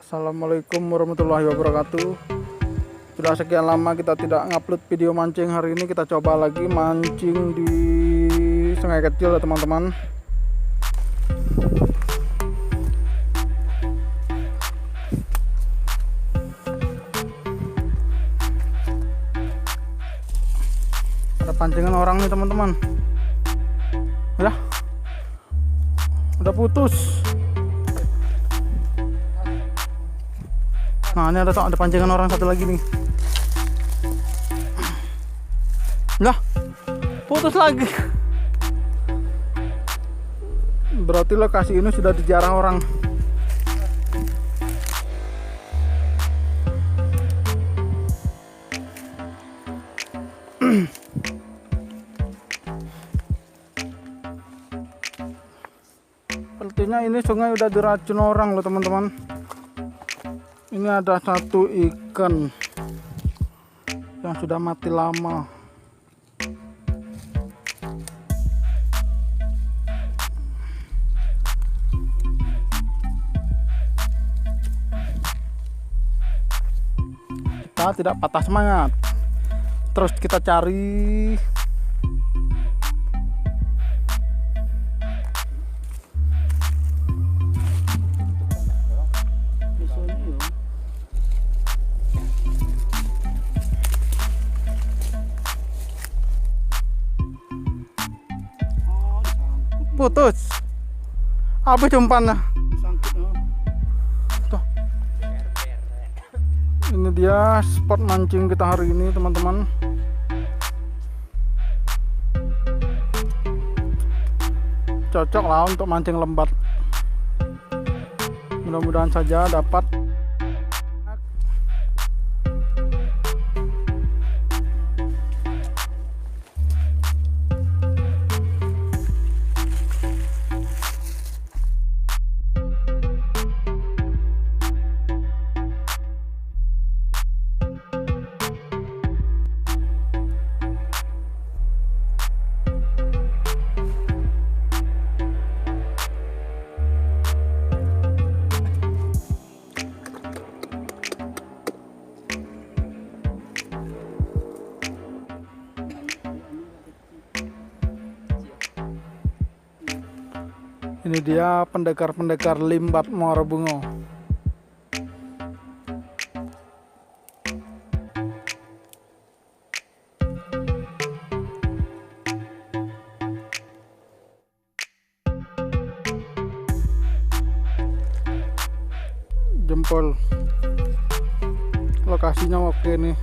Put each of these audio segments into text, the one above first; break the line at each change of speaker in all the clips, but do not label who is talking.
Assalamualaikum warahmatullahi wabarakatuh. Sudah sekian lama kita tidak ngupload video mancing. Hari ini kita coba lagi mancing di sungai kecil ya teman-teman. Ada pancingan orang nih teman-teman. Ya, udah putus. Nah, ini ada pancingan orang satu lagi nih. Lah, putus lagi. Berarti lokasi ini sudah dijarah orang. Sepertinya ini sungai udah diracun orang loh teman-teman. Ini ada satu ikan yang sudah mati lama. Kita tidak patah semangat. Terus kita cari. Putus. Apa umpannya? Tuh. Ini dia spot mancing kita hari ini teman-teman. Cocok lah untuk mancing lembat. Mudah-mudahan saja dapat. Ini dia pendekar-pendekar limbat Muara Bungo. Jempol. Lokasinya oke nih.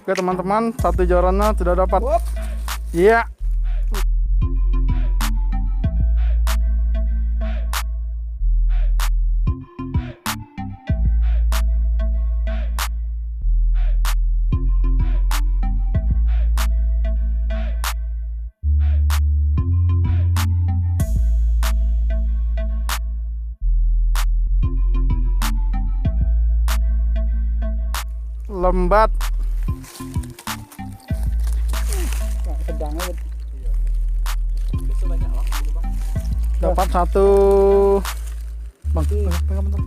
Oke teman-teman, satu jorannya sudah dapat. Iya. Lembat. Dapat satu. Bang, pegang bentar.